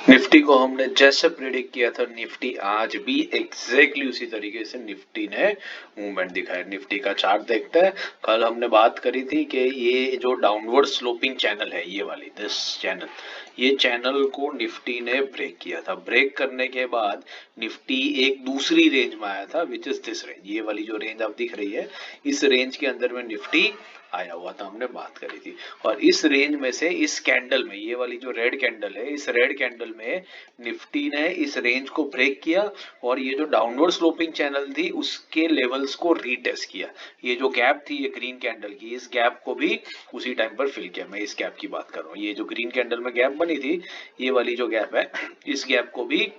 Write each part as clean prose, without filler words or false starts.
Nifty को हमने जैसे प्रेडिक्ट किया था, निफ्टी आज भी एग्जैक्टली उसी तरीके से निफ्टी ने मूवमेंट दिखाया। निफ्टी का चार्ट देखते हैं। कल हमने बात करी थी कि ये जो डाउनवर्ड स्लोपिंग चैनल है, ये वाली दिस चैनल, ये चैनल को निफ्टी ने ब्रेक किया था। ब्रेक करने के बाद निफ्टी एक दूसरी रेंज में आया था, विच इज दिस रेंज। ये वाली जो रेंज आप दिख रही है, इस रेंज के अंदर में निफ्टी आया हुआ था, हमने बात करी थी। और इस रेंज में से इस कैंडल में, ये वाली जो रेड कैंडल है, इस रेड कैंडल में निफ्टी ने इस रेंज को ब्रेक किया और ये जो डाउनवर्ड स्लोपिंग चैनल थी उसके लेवल्स को रीटेस्ट किया। ये जो गैप थी, ये ग्रीन कैंडल की, इस गैप को भी उसी टाइम पर फिल किया। मैं इस गैप की बात कर रहा हूँ। ये जो ग्रीन कैंडल में गैप बनी थी, ये वाली जो गैप है, इस गैप को भी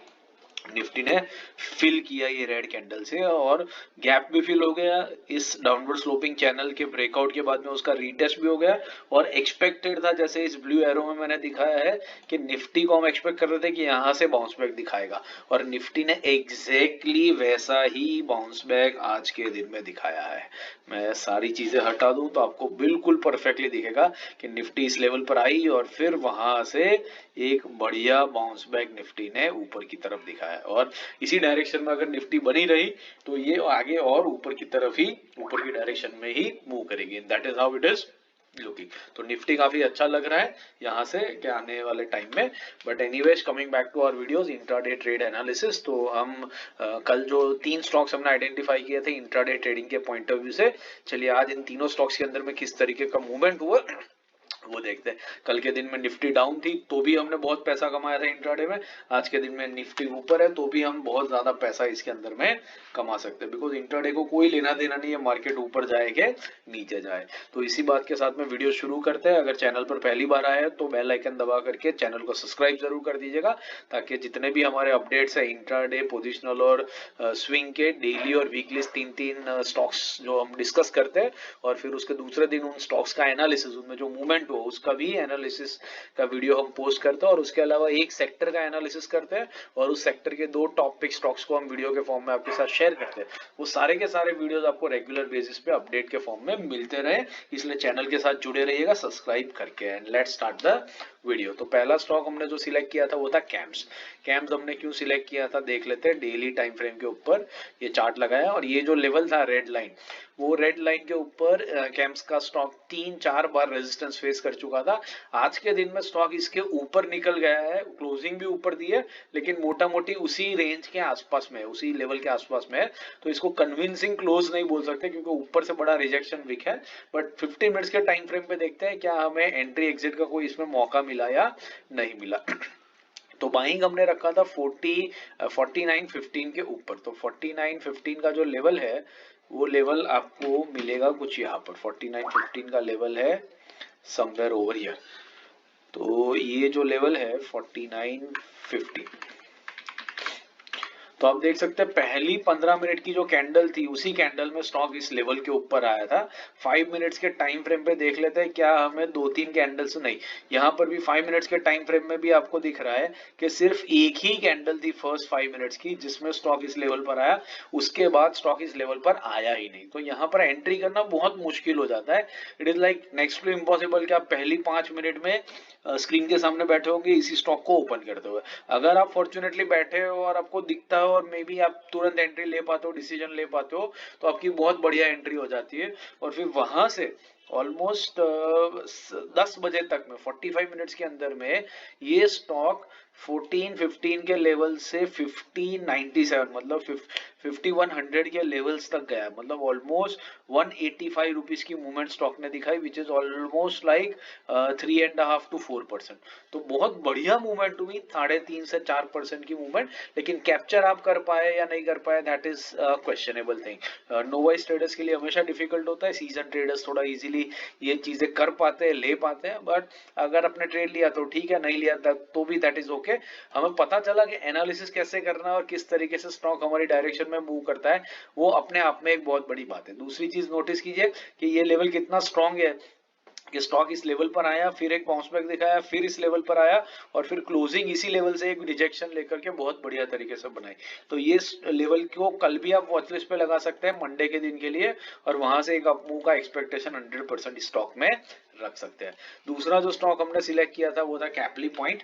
निफ्टी ने फिल किया ये रेड कैंडल से, और गैप भी फिल हो गया। इस डाउनवर्ड स्लोपिंग चैनल के ब्रेकआउट के बाद में उसका रीटेस्ट भी हो गया और एक्सपेक्टेड था, जैसे इस ब्लू एरो में मैंने दिखाया है कि निफ्टी को हम एक्सपेक्ट कर रहे थे कि यहां से बाउंस बैक दिखाएगा, और निफ्टी ने एग्जैक्टली वैसा ही बाउंस बैक आज के दिन में दिखाया है। मैं सारी चीजें हटा दूं तो आपको बिल्कुल परफेक्टली दिखेगा कि निफ्टी इस लेवल पर आई और फिर वहां से एक बढ़िया बाउंस बैक निफ्टी ने ऊपर की तरफ दिखाया, और इसी डायरेक्शन में अगर निफ्टी बनी रही तो ये आगे और ऊपर की तरफ ही, ऊपर की डायरेक्शन में ही मूव करेगी। That is how it is looking. तो निफ्टी काफी अच्छा लग रहा है यहाँ से क्या आने वाले टाइम में। But anyways, coming back to our videos, intraday trade analysis. तो हम कल जो 3 स्टॉक्स हमने आइडेंटिफाई किए थे इंट्राडे ट्रेडिंग के पॉइंट ऑफ व्यू से, चलिए आज इन तीनों स्टॉक्स के अंदर में किस तरीके का मूवमेंट हुआ वो देखते हैं। कल के दिन में निफ्टी डाउन थी तो भी हमने बहुत पैसा कमाया था इंट्राडे में। आज के दिन में निफ्टी ऊपर है तो भी हम बहुत ज्यादा पैसा इसके अंदर में कमा सकते हैं, बिकॉज इंट्राडे को कोई लेना देना नहीं है मार्केट ऊपर जाए के नीचे जाए। तो इसी बात के साथ में वीडियो शुरू करते हैं। अगर चैनल पर पहली बार आए हैं तो बेल आइकन दबा करके चैनल को सब्सक्राइब जरूर कर दीजिएगा, ताकि जितने भी हमारे अपडेट्स है इंट्राडे, पोजिशनल और स्विंग के, डेली और वीकली 3-3 स्टॉक्स जो हम डिस्कस करते हैं, और फिर उसके दूसरे दिन उन स्टॉक्स का एनालिसिस, उनमें जो मूवमेंट हो उसका भी एनालिसिस का वीडियो हम पोस्ट करते हैं, और उसके अलावा एक सेक्टर का एनालिसिस करते हैं और उस सेक्टर के 2 टॉप पिक स्टॉक्स को हम वीडियो के फॉर्म में आपके साथ शेयर करते हैं। वो सारे के सारे वीडियोस आपको रेगुलर बेसिस पे अपडेट के फॉर्म में मिलते रहे, इसलिए चैनल के साथ जुड़े रहिएगा सब्सक्राइब करके। And let's start the video. तो पहला स्टॉक हमने जो सिलेक्ट किया था वो था कैम्स। कैम्स हमने क्यों सिलेक्ट किया था देख लेते हैं। डेली टाइम फ्रेम के ऊपर ये चार्ट लगाया और ये जो लेवल था रेड लाइन, वो रेड लाइन के ऊपर कैम्स का स्टॉक 3-4 बार रेजिस्टेंस फेस कर चुका था। आज के दिन में स्टॉक इसके ऊपर निकल गया है, क्लोजिंग भी ऊपर दी है, लेकिन मोटा मोटी उसी रेंज के आसपास में, उसी लेवल के आसपास में है। तो इसको कन्विंसिंग क्लोज नहीं बोल सकते क्योंकि ऊपर से बड़ा रिजेक्शन विक है। बट 15 मिनट्स के टाइम फ्रेम पे देखते हैं क्या हमें एंट्री एग्जिट का कोई इसमें मौका मिला या नहीं मिला। तो बाइंग हमने रखा था 49.15 के ऊपर। तो 49.15 का जो लेवल है वो लेवल आपको मिलेगा कुछ यहाँ पर। 49.15 का लेवल है समवेयर ओवर हियर। तो ये जो लेवल है 49.15, तो आप देख सकते हैं पहली 15 मिनट की जो कैंडल थी उसी कैंडल में स्टॉक इस लेवल के ऊपर आया था। 5 मिनट्स के टाइम फ्रेम पे देख लेते हैं क्या हमें 2-3 कैंडल्स, नहीं, यहाँ पर भी 5 मिनट्स के टाइम फ्रेम में भी आपको दिख रहा है कि सिर्फ एक ही कैंडल थी फर्स्ट 5 मिनट्स की जिसमें स्टॉक इस लेवल पर आया, उसके बाद स्टॉक इस लेवल पर आया ही नहीं। तो यहाँ पर एंट्री करना बहुत मुश्किल हो जाता है। It is like next to impossible कि आप पहली 5 मिनट में स्क्रीन के सामने बैठे होंगे इसी स्टॉक को ओपन करते हुए। अगर आप फॉर्चुनेटली बैठे हो और आपको दिखता हो और मे बी आप तुरंत एंट्री ले पाते हो, डिसीजन ले पाते हो, तो आपकी बहुत बढ़िया एंट्री हो जाती है। और फिर वहां से ऑलमोस्ट 10 बजे तक में 45 मिनट्स के अंदर में ये स्टॉक 14-15 के लेवल से 1597 मतलब 5100 के लेवल्स तक गया। मतलब ऑलमोस्ट 185 रुपीज की मूवमेंट स्टॉक ने दिखाई, which is almost like 3.5 to 4%। तो बहुत बढ़िया मूवमेंट हुई, 3.5 से 4% की मूवमेंट। लेकिन कैप्चर आप कर पाए या नहीं कर पाए, that is questionable thing. Novice traders के लिए हमेशा डिफिकल्ट होता है, सीजन ट्रेडर्स थोड़ा इजीली ये चीजें कर पाते हैं, ले पाते हैं। बट अगर आपने ट्रेड लिया तो ठीक है, नहीं लिया तो भी दैट इज ओके। हमें पता चला कि एनालिसिस कैसे करना है और किस तरीके से स्टॉक हमारी डायरेक्शन में मूव करता है, वो अपने आप में एक बहुत बड़ी बात है। दूसरी चीज नोटिस कीजिए कि ये लेवल कितना स्ट्रांग है कि स्टॉक इस लेवल पर आया, फिर एक बाउंस बैक दिखाया, फिर इस लेवल पर आया, और फिर क्लोजिंग इसी लेवल से एक रिजेक्शन लेकर के बहुत बढ़िया तरीके से बनाई। तो ये लेवल को कल भी आप वॉचलिस्ट पे लगा सकते हैं मंडे के दिन के लिए, और वहां से एक अपमूव का एक्सपेक्टेशन 100% स्टॉक में रख सकते हैं। दूसरा जो स्टॉक हमने सिलेक्ट किया था वो था कैपली पॉइंट।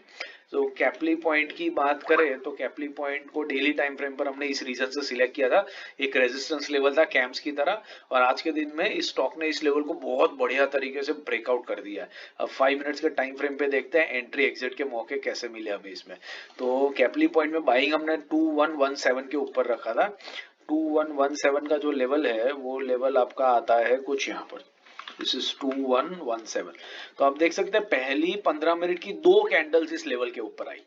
तो कैपली पॉइंट की बात करें तो कैपली पॉइंट को डेली टाइम फ्रेम पर हमने इस रीजन से सिलेक्ट किया था, एक रेजिस्टेंस लेवल था कैम्स की तरह, और आज के दिन में इस स्टॉक ने इस लेवल को बहुत बढ़िया तरीके से ब्रेकआउट कर दिया है। अब 5 मिनट्स के टाइम फ्रेम पे देखते हैं एंट्री एग्जिट के मौके कैसे मिले हमें इसमें। तो कैपली पॉइंट में बाइंग हमने 2117 के ऊपर रखा था। 2117 का जो लेवल है वो लेवल आपका आता है कुछ यहाँ पर, दिस इज 2117। तो आप देख सकते हैं पहली 15 मिनट की 2 कैंडल्स इस लेवल के ऊपर आई,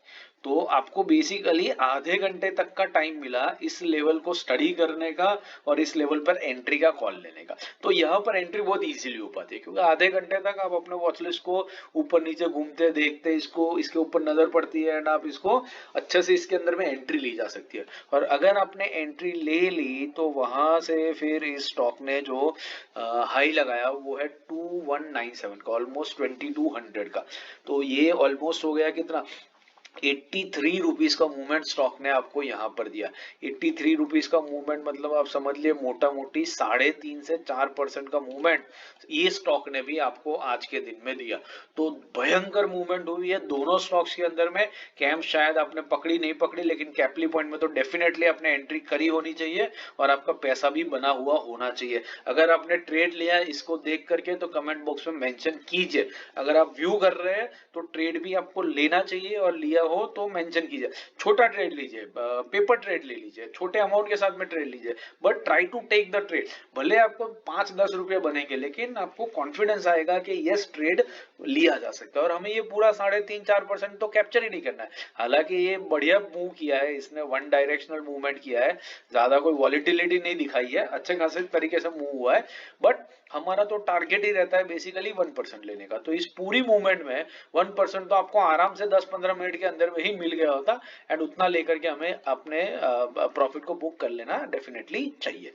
तो आपको बेसिकली आधे घंटे तक का टाइम मिला इस लेवल को स्टडी करने का और इस लेवल पर एंट्री का कॉल लेने का। तो यहाँ पर एंट्री बहुत इजीली हो पाती है क्योंकि आधे घंटे तक आप अपने वॉच लिस्ट को ऊपर नीचे घूमते देखते इसको, इसके ऊपर नजर पड़ती है एंड आप इसको अच्छे से इसके अंदर में एंट्री ली जा सकती है। और अगर आपने एंट्री ले ली तो वहां से फिर इस स्टॉक ने जो हाई लगाया वो है 2197 का, ऑलमोस्ट 2200 का। तो ये ऑलमोस्ट हो गया कितना, 83 रुपीज का मूवमेंट स्टॉक ने आपको यहां पर दिया। 83 रुपीज का मूवमेंट मतलब आप समझ लिए मोटा मोटी 3.5 से 4% का मूवमेंट ये स्टॉक ने भी आपको आज के दिन में दिया। तो भयंकर मूवमेंट हुई है दोनों स्टॉक्स के अंदर में। कैम शायद आपने पकड़ी नहीं पकड़ी, लेकिन कैपली पॉइंट में तो डेफिनेटली आपने एंट्री करी होनी चाहिए और आपका पैसा भी बना हुआ होना चाहिए। अगर आपने ट्रेड लिया इसको देख करके तो कमेंट बॉक्स में मेंशन कीजिए। अगर आप व्यू कर रहे हैं तो ट्रेड भी आपको लेना चाहिए और लिया हो तो मेंशन कीजिए। छोटा ट्रेड लीजिए, पेपर ट्रेड ले लीजिए, छोटे अमाउंट के साथ में ट्रेड लीजिए, but try to take the trade. भले आपको 5-10 रुपए बनेंगे लेकिन आपको कॉन्फिडेंस आएगा कि यस ट्रेड लिया जा सकता है। और हमें ये पूरा 3.5-4% तो कैप्चर ही नहीं करना है। हालांकि ये बढ़िया मूव किया है इसने, वन डायरेक्शनल मूवमेंट किया है, ज्यादा कोई वॉलिटिलिटी नहीं दिखाई है, अच्छे खासे तरीके से मूव हुआ है, बट हमारा तो टारगेट ही रहता है बेसिकली 1% लेने का। तो इस पूरी मूवमेंट में 1% तो आपको आराम से 10-15 मिनट के अंदर में ही मिल गया होता एंड उतना लेकर के हमें अपने प्रॉफिट को बुक कर लेना डेफिनेटली चाहिए।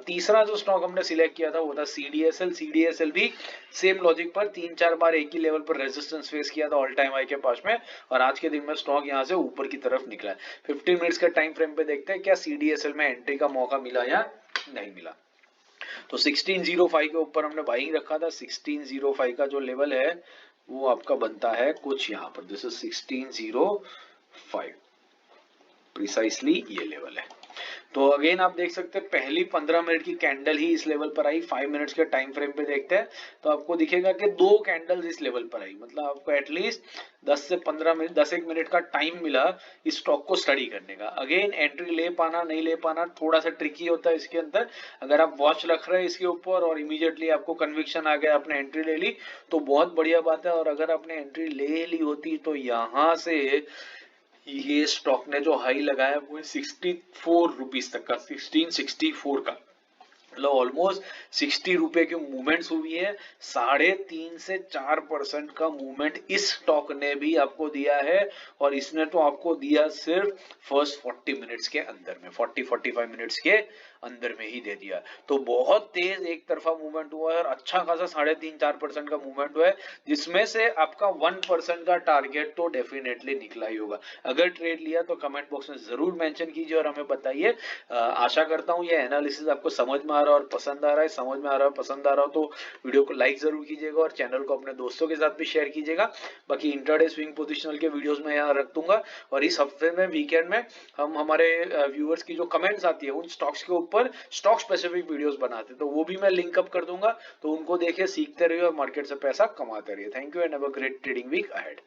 तीसरा जो स्टॉक हमने सिलेक्ट किया था वो था सीडीएसएल। सीडीएसएल भी सेम लॉजिक पर 3-4 बार एक ही लेवल पर रेजिस्टेंस फेस किया था ऑल टाइम हाई के पास में, और आज के दिन में स्टॉक यहां से ऊपर की तरफ निकला है। 15 मिनट्स के टाइम फ्रेम पे देखते हैं क्या सीडीएसएल में एंट्री का मौका मिला या नहीं मिला। तो 1605 के ऊपर हमने बाइंग रखा था। 1605 का जो लेवल है वो आपका बनता है कुछ यहाँ पर, दिस इज 1605, प्रिसाइसली ये लेवल है। तो अगेन आप देख सकते हैं पहली 15 मिनट की कैंडल ही इस लेवल पर आई। 5 मिनट्स के टाइम फ्रेम पे देखते हैं तो आपको दिखेगा कि 2 कैंडल्स इस लेवल पर आई, मतलब आपको एटलीस्ट 10 से 15 मिनट, 10-1 मिनट का टाइम मिला इस स्टॉक को स्टडी करने का। अगेन एंट्री ले पाना नहीं ले पाना थोड़ा सा ट्रिकी होता है इसके अंदर। अगर आप वॉच रख रहे हैं इसके ऊपर और इमीडिएटली आपको कन्विक्शन आ गया, आपने एंट्री ले ली तो बहुत बढ़िया बात है, और अगर आपने एंट्री ले ली होती तो यहां से ये स्टॉक ने जो हाई लगाया वो 64 रुपीज तक का, 1664 का, मतलब ऑलमोस्ट 60 रुपए की मूवमेंट्स हुई है। 3.5 से 4% का मूवमेंट इस स्टॉक ने भी आपको दिया है, और इसने तो आपको दिया सिर्फ फर्स्ट 40 मिनट्स के अंदर में, 40-45 मिनट्स के अंदर में ही दे दिया। तो बहुत तेज एक तरफा मूवमेंट हुआ है और अच्छा खासा 3.5-4% का मूवमेंट हुआ है, जिसमें से आपका 1% का टारगेट तो डेफिनेटली निकला ही होगा। अगर ट्रेड लिया तो कमेंट बॉक्स में जरूर मेंशन कीजिए और हमें बताइए। आशा करता हूँ ये एनालिसिस आपको समझ में आ रहा है और पसंद आ रहा है। समझ में आ रहा है पसंद आ रहा हो तो वीडियो को लाइक जरूर कीजिएगा और चैनल को अपने दोस्तों के साथ भी शेयर कीजिएगा। बाकी इंट्राडे स्विंग पोजिशनल के वीडियोस मैं यहाँ रख दूंगा, और इस हफ्ते में वीकेंड में हम हमारे व्यूअर्स की जो कमेंट्स आती है उन स्टॉक्स के ऊपर स्टॉक स्पेसिफिक वीडियोस बनाते हैं, तो वो भी मैं लिंक अप कर दूंगा। तो उनको देखिए, सीखते रहिए और मार्केट से पैसा कमाते रहिए। Thank you and have a great trading week ahead.